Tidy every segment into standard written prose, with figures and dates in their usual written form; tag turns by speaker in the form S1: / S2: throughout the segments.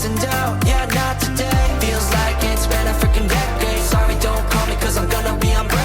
S1: chasing down, yeah, not today. Feels like it's been a freaking decade. Sorry, don't call me cause I'm gonna be on break.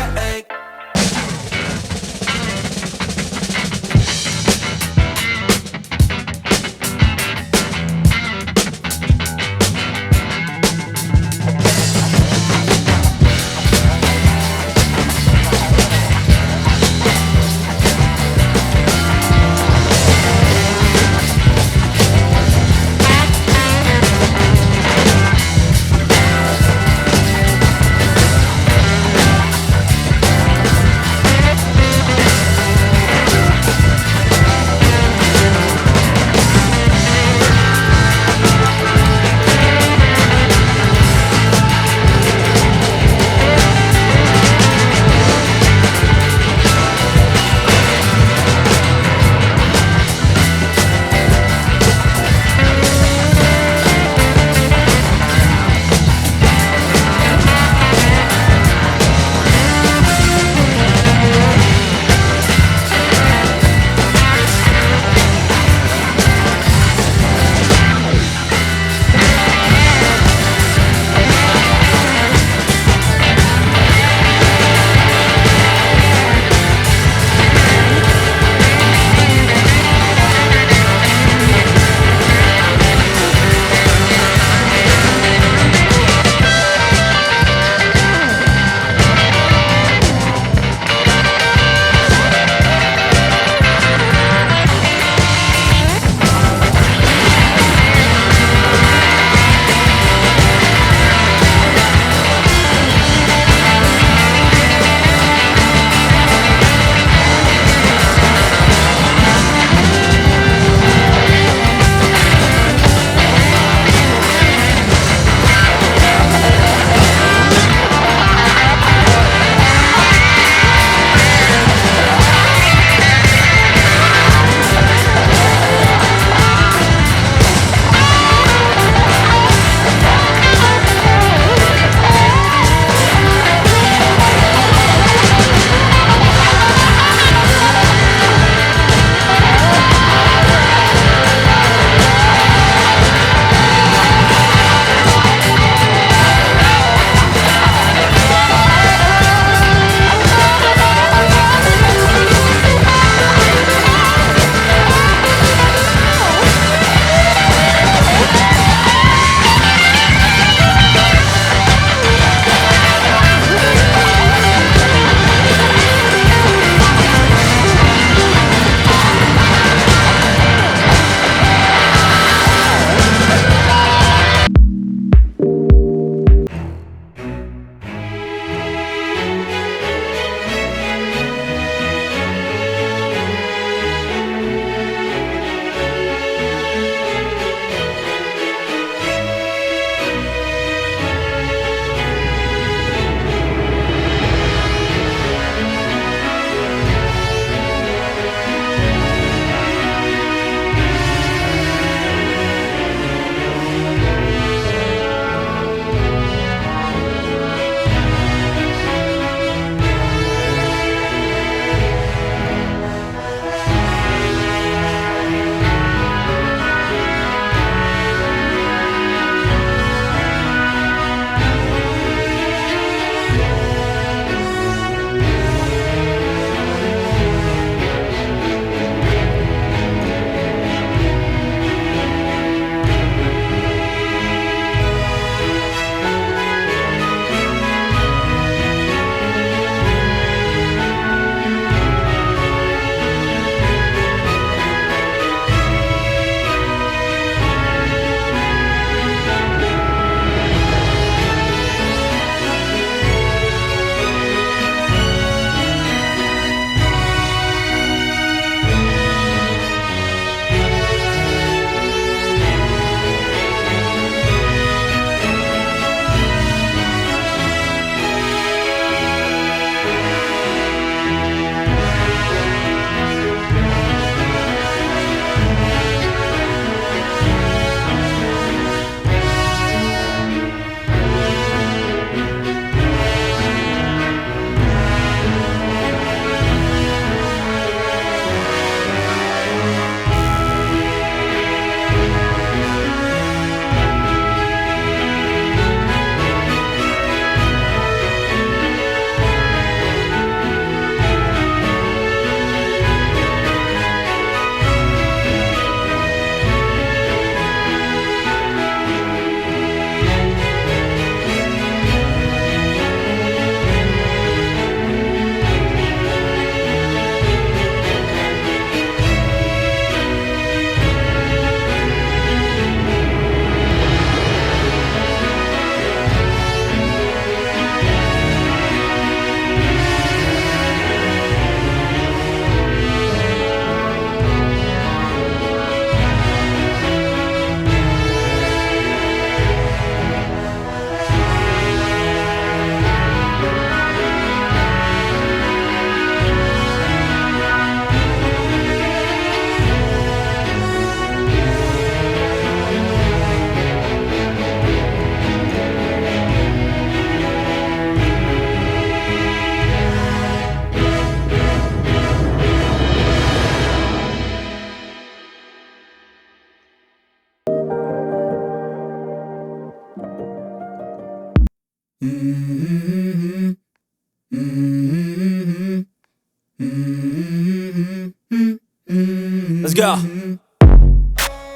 S2: Let's go.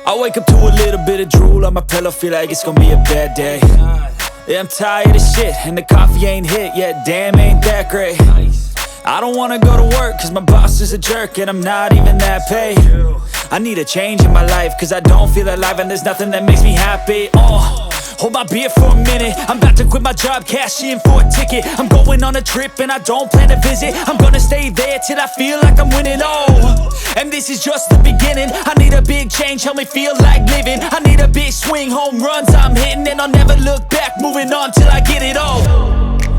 S2: I wake up to a little bit of drool on my pillow, feel like it's gonna be a bad day. Yeah, I'm tired of shit, and the coffee ain't hit yet, damn, ain't that great. I don't wanna go to work, cause my boss is a jerk, and I'm not even that paid. I need a change in my life, cause I don't feel alive, and there's nothing that makes me happy. Hold my beer for a minute, I'm about to quit my job, cash in for a ticket. I'm going on a trip and I don't plan to visit. I'm gonna stay there till I feel like I'm winning, and this is just the beginning. I need a big change, help me feel like living. I need a big swing, home runs I'm hitting, and I'll never look back, moving on till I get it all.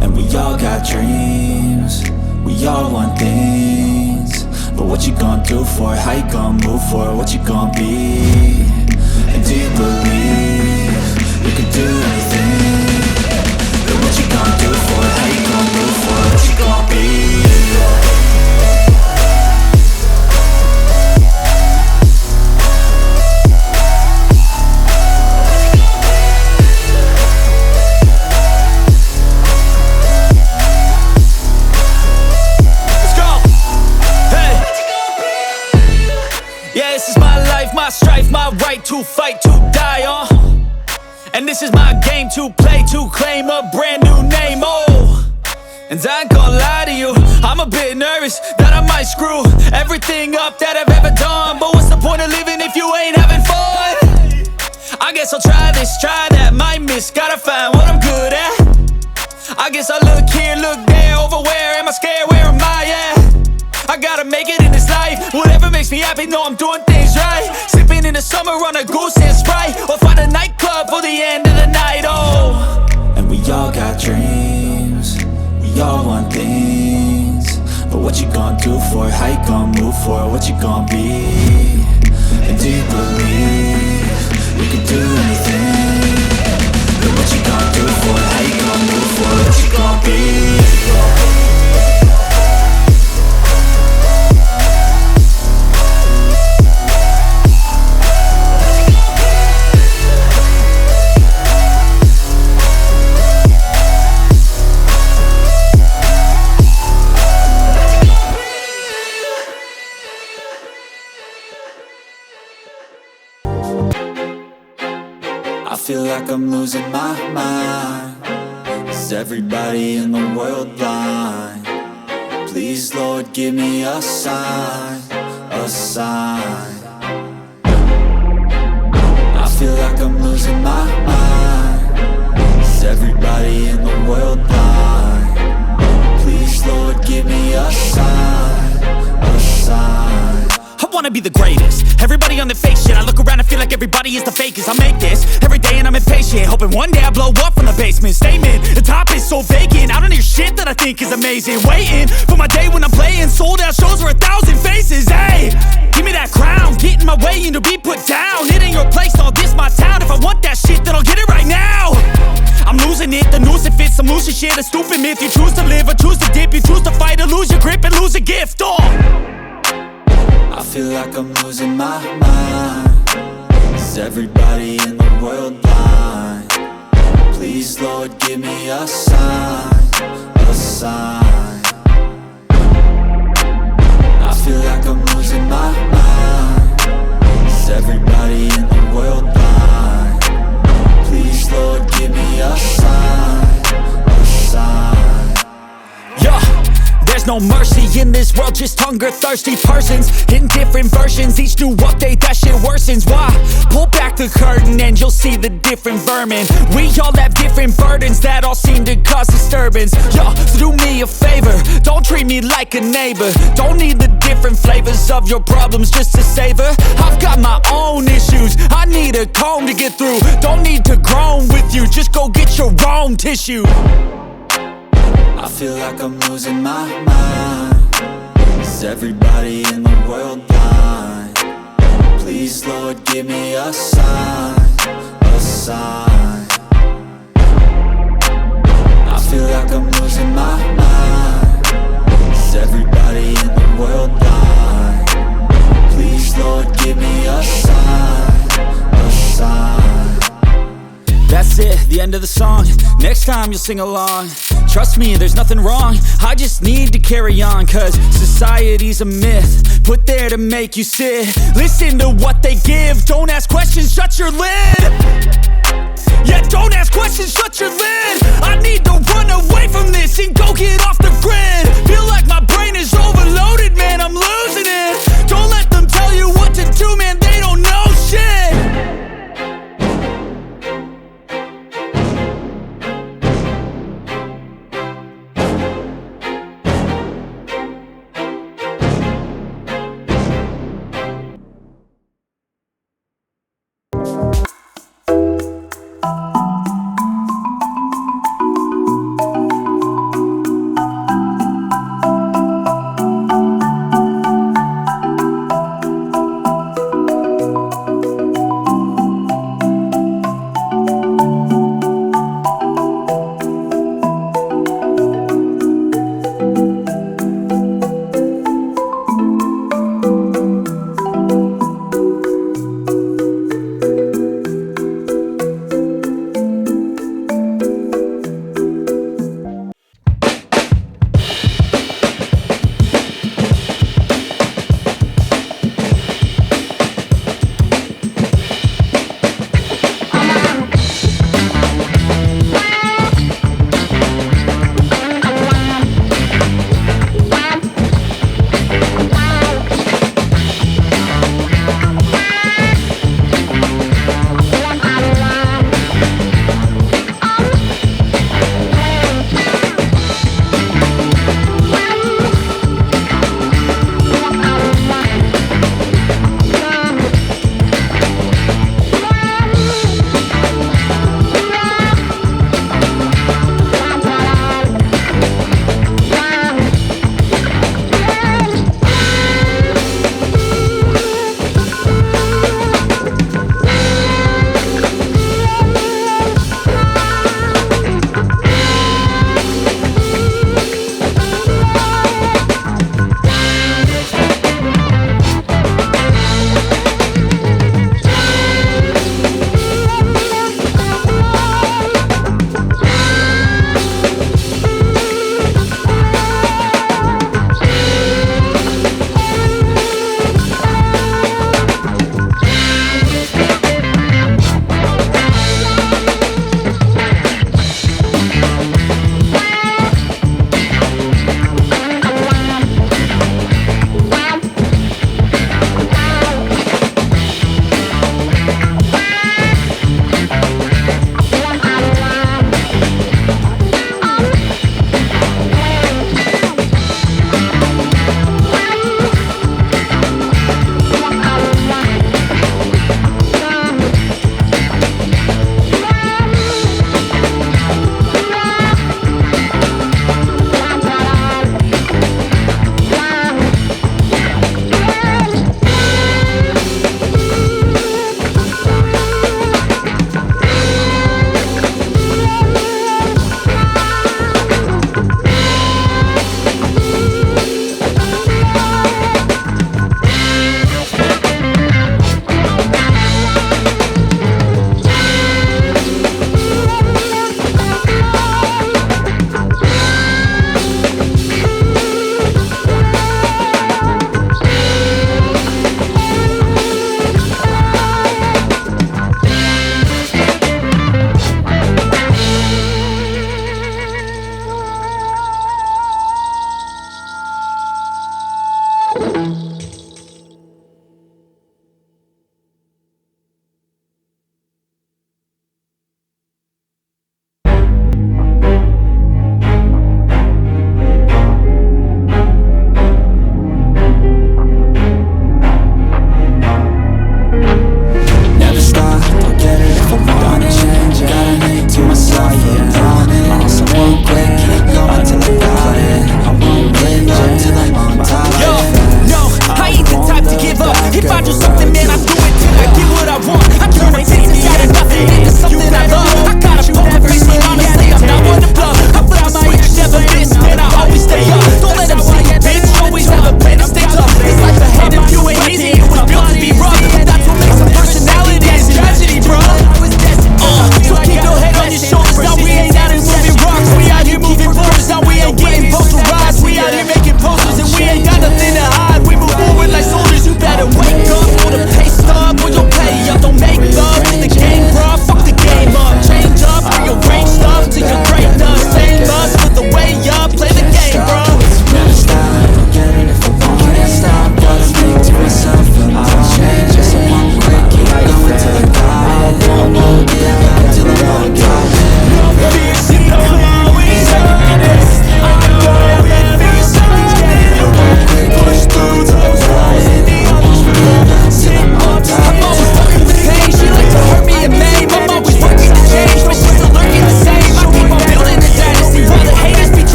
S2: And we all got dreams, we all want things, but what you gonna do for it? How you gonna move for it? What you gonna be? And do you believe you can do anything? But what you gonna do for it? How you gonna move for it? What you gonna be? Let's go! Hey! Yeah, this is my life, my strife, my right to fight, to die, and this is my game to play, to claim a brand new name, and I ain't gonna lie to you, I'm a bit nervous that I might screw everything up that I've ever done. But what's the point of living if you ain't having fun? I guess I'll try this, try that, might miss, gotta find what I'm good at. I guess I look here, look there, over where am I scared, where am I at? I gotta make it in this life, whatever makes me happy, know I'm doing things right. Sipping in the summer on a goose and Sprite, or find a nightclub for the end of the night, And we all got dreams, we all want things, but what you gonna do for it? How you gonna move for it? What you gonna be? And do you believe you can do anything? But what you gonna do for it? How you gonna move for it? What you gonna be? I feel like I'm losing my mind. Is everybody in the world blind? Please, Lord, give me a sign, a sign. I feel like I'm losing my mind. Is everybody in the world blind? Please, Lord, give me a sign, a sign. I wanna be the greatest, everybody on the fake shit. I look around and feel like everybody is the fakest. I make this every day and I'm impatient, hoping one day I blow up from the basement. Statement, the top is so vacant, I don't hear shit that I think is amazing. Waiting for my day when I'm playing sold out shows for 1,000 faces. Hey, give me that crown, get in my way and to be put down. It ain't your place, all this my town. If I want that shit, then I'll get it right now. I'm losing it, the noose it fits, I'm losing shit. A stupid myth, you choose to live or choose to dip. You choose to fight or lose your grip and lose a gift. I feel like I'm losing my mind. Is everybody in the world blind? Please, Lord, give me a sign, a sign. I feel like I'm losing my mind. Is everybody in the world blind? Please, Lord, give me a sign, a sign. Yeah. There's no mercy in this world, just hunger-thirsty persons in different versions. Each new update, that shit worsens. Why? Pull back the curtain and you'll see the different vermin. We all have different burdens that all seem to cause disturbance. Yo, so do me a favor, don't treat me like a neighbor. Don't need the different flavors of your problems just to savor. I've got my own issues, I need a comb to get through. Don't need to groan with you, just go get your own tissue. I feel like I'm losing my mind. Is everybody in the world blind? Please, Lord, give me a sign, a sign. I feel like I'm losing my mind. Is everybody in the world blind? Please, Lord, give me a sign, a sign. That's it, the end end of the song. Next time you'll sing along. Trust me, there's nothing wrong. I just need to carry on, cause society's a myth put there to make you sit. Listen to what they give. Don't ask questions, shut your lid. Yeah, don't ask questions, shut your lid. I need to run away from this and go get off the grid. Feel like my brain is overloaded, man, I'm losing it. Don't let them tell you what to do, man, they don't know shit.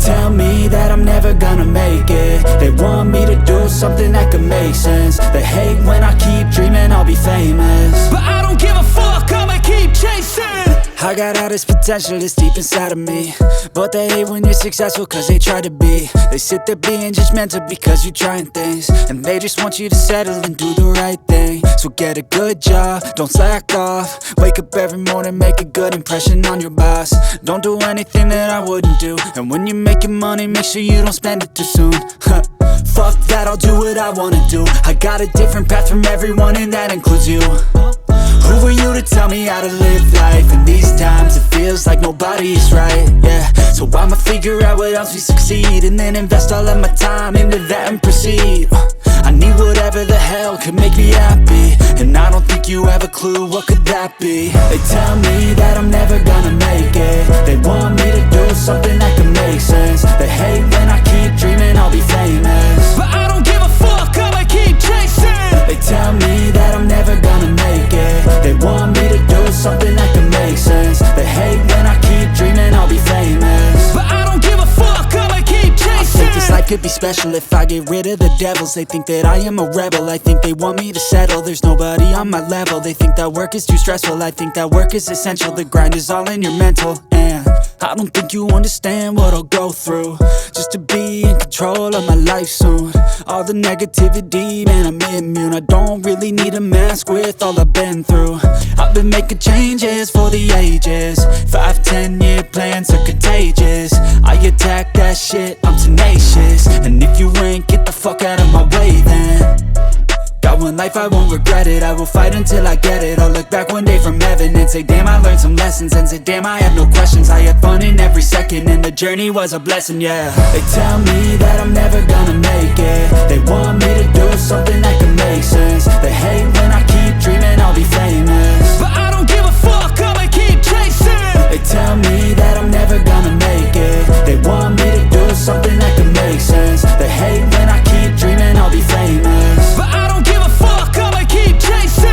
S2: tell me that I'm never gonna make it. They want me to do something that could make sense. They hate when I keep dreaming I'll be famous, but I don't give a fuck, I'ma keep chasing. I got all this potential that's deep inside of me, but they hate when you're successful cause they try to be. They sit there being judgmental because you're trying things, and they just want you to settle and do the right thing. So get a good job, don't slack off. Wake up every morning, make a good impression on your boss. Don't do anything that I wouldn't do, and when you're making money, make sure you don't spend it too soon. Fuck that, I'll do what I wanna do. I got a different path from everyone, and that includes you. Who are you to tell me how to live life? In these times it feels like nobody is right, yeah. So I'ma figure out what else we succeed, and then invest all of my time into that and proceed. I need whatever the hell could make me happy, and I don't think you have a clue what could that be. They tell me that I'm never gonna make it. They want me to do something that could make sense. They hate when I keep dreaming I'll be famous, but I don't give a fuck, I'ma keep chasing. They tell me that I'm never gonna make it. They want me to do something that can make sense. They hate when I keep dreaming I'll be famous, but I don't give a fuck, I'ma keep chasing. I think this life could be special if I get rid of the devils. They think that I am a rebel, I think they want me to settle. There's nobody on my level. They think that work is too stressful, I think that work is essential. The grind is all in your mental, and I don't think you understand what I'll go through just to be in control of my life soon. All the negativity, man, I'm immune. I don't really need a mask with all I've been through. I've been making changes for the ages. 5-10 year plans are contagious. I attack that shit, I'm tenacious. And if you ain't, get the fuck out of my way then. Got one life, I won't regret it. I will fight until I get it. I'll look back one day from heaven and say, damn, I learned some lessons. And say, damn, I had no questions. I had fun in every second, and the journey was a blessing, yeah. They tell me that I'm never gonna make it. They want me to do something that can make sense. They hate when I keep dreaming I'll be famous, but I don't give a fuck, I'ma keep chasing. They tell me that I'm never gonna make it. They want me to do something that can make sense. They hate when I keep dreaming I'll be famous, but I don't give a fuck, I'ma keep chasing.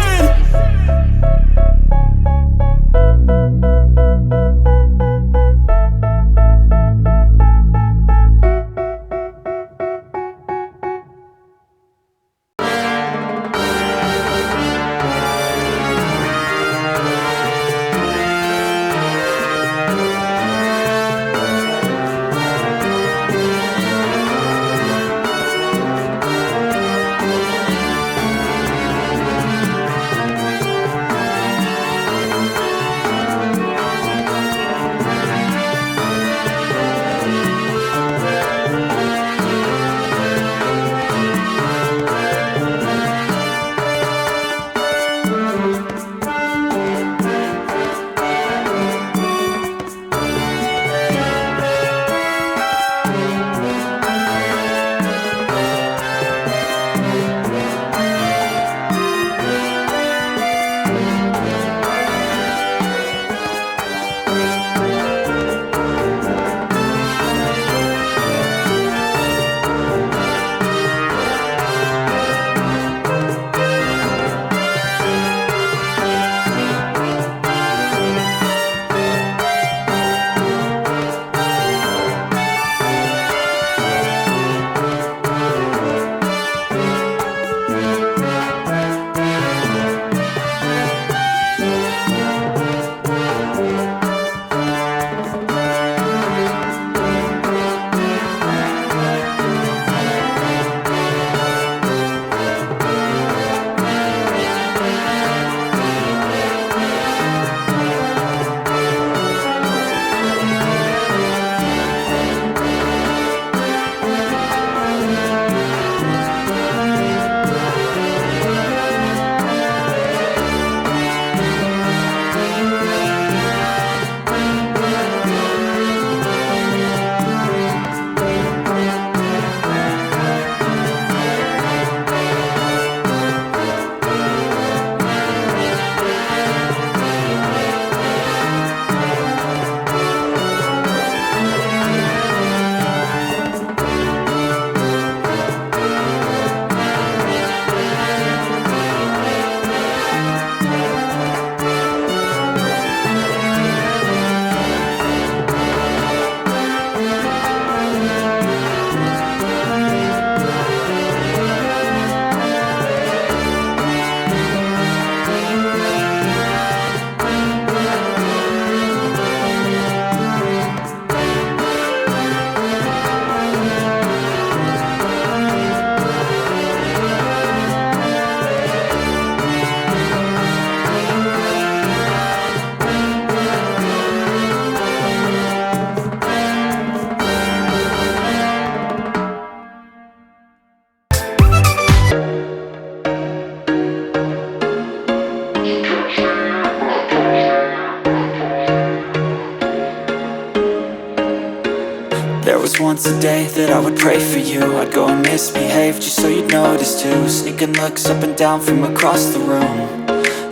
S2: once a day that I would pray for you. I'd go and misbehave just so you'd notice too. Sneaking looks up and down from across the room.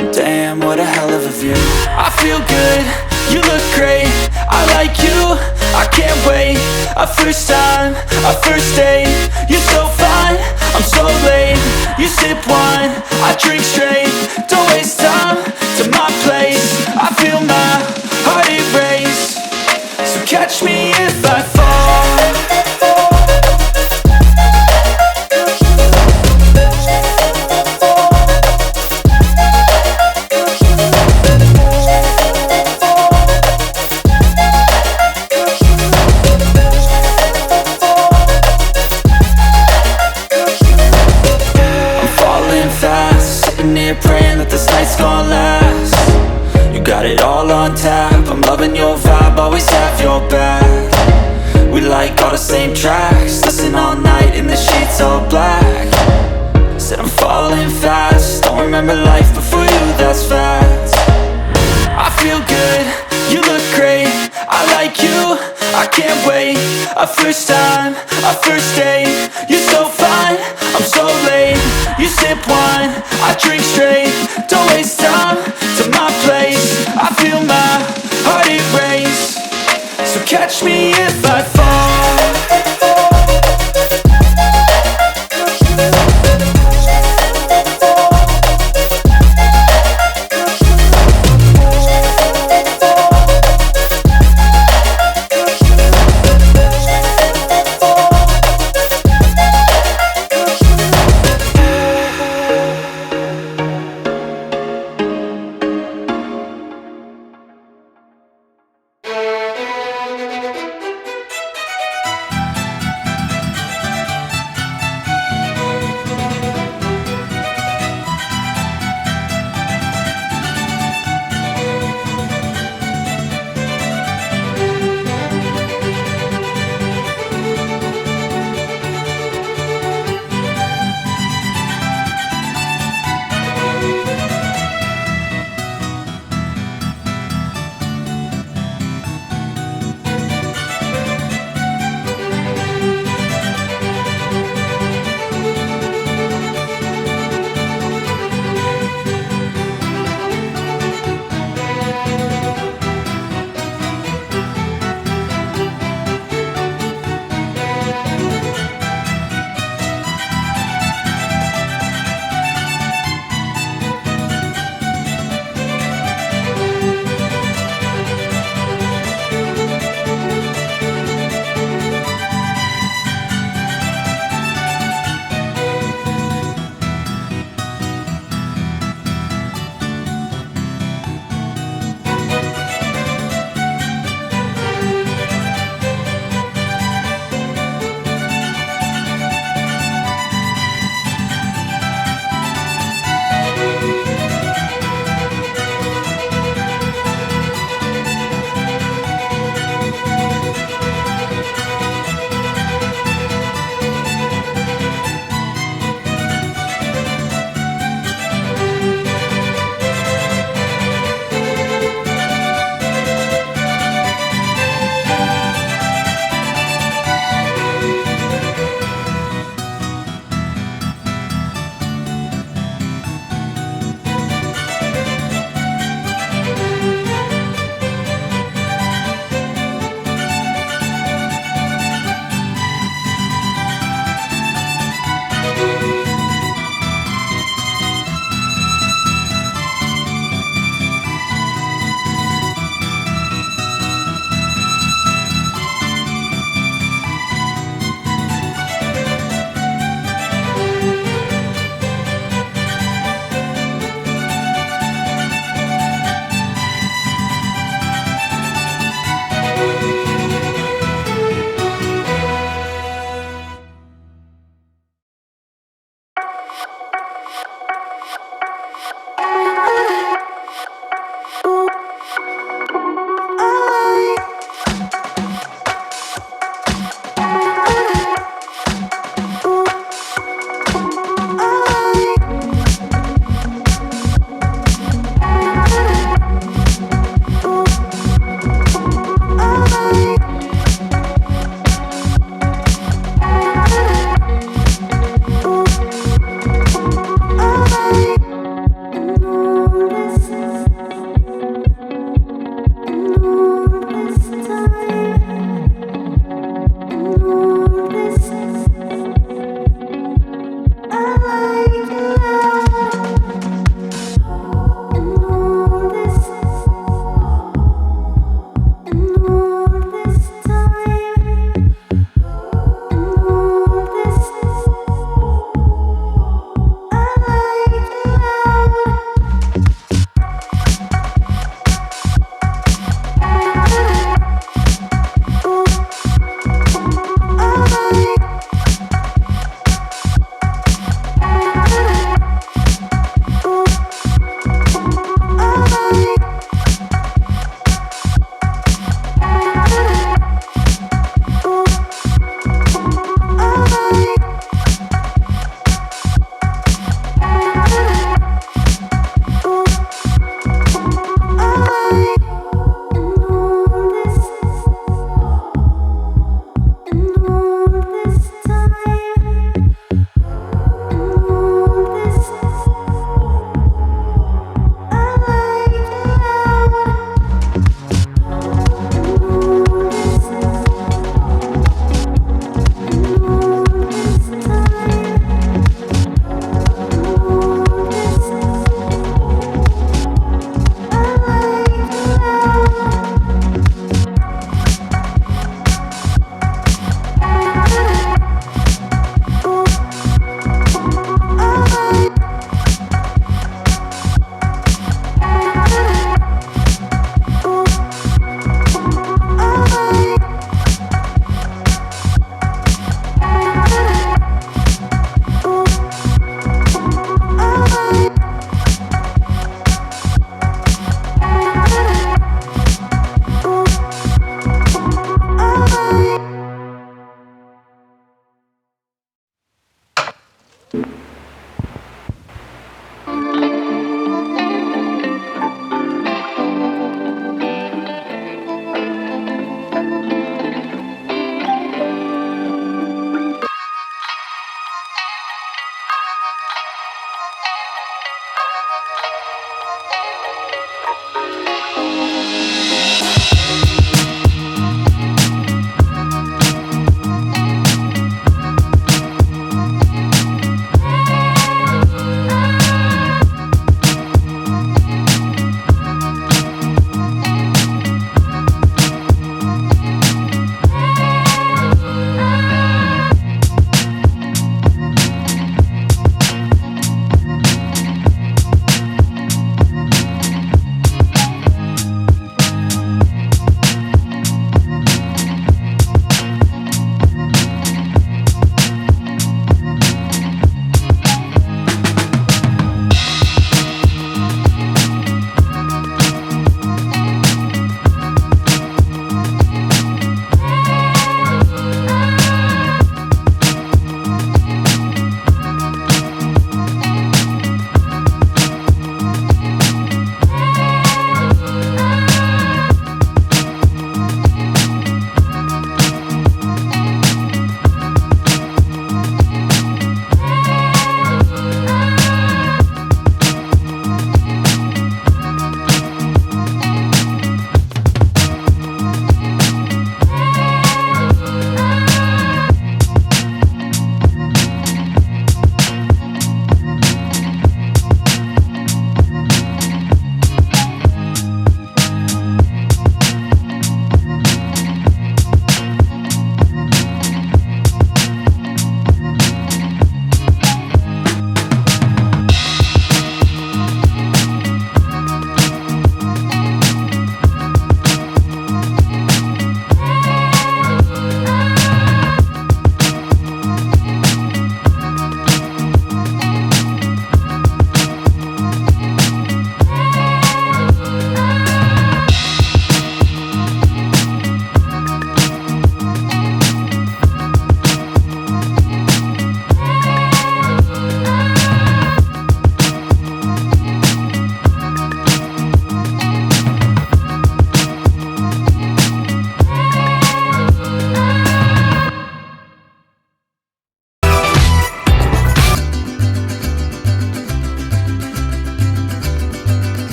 S2: And damn, what a hell of a view. I feel good, you look great, I like you, I can't wait. A first time, a first date, you're so fine, I'm so late. You sip wine, I drink straight. Don't waste time to my place. I feel my heart erase. So catch me if I fall. Praying that this night's gonna last. You got it all on tap, I'm loving your vibe, always have your back. We like all the same tracks, listen all night in the sheets all black. Said I'm falling fast, don't remember life before you, that's fact. I feel good, you look great, I like you, I can't wait. A first time, a first date, you're so fine, I'm so late. You sip wine, I drink straight. Don't waste time to my place. I feel my heart erase. So catch me if I fall.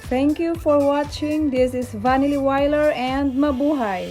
S3: Thank you for watching. This is Vanily Weiler and mabuhay!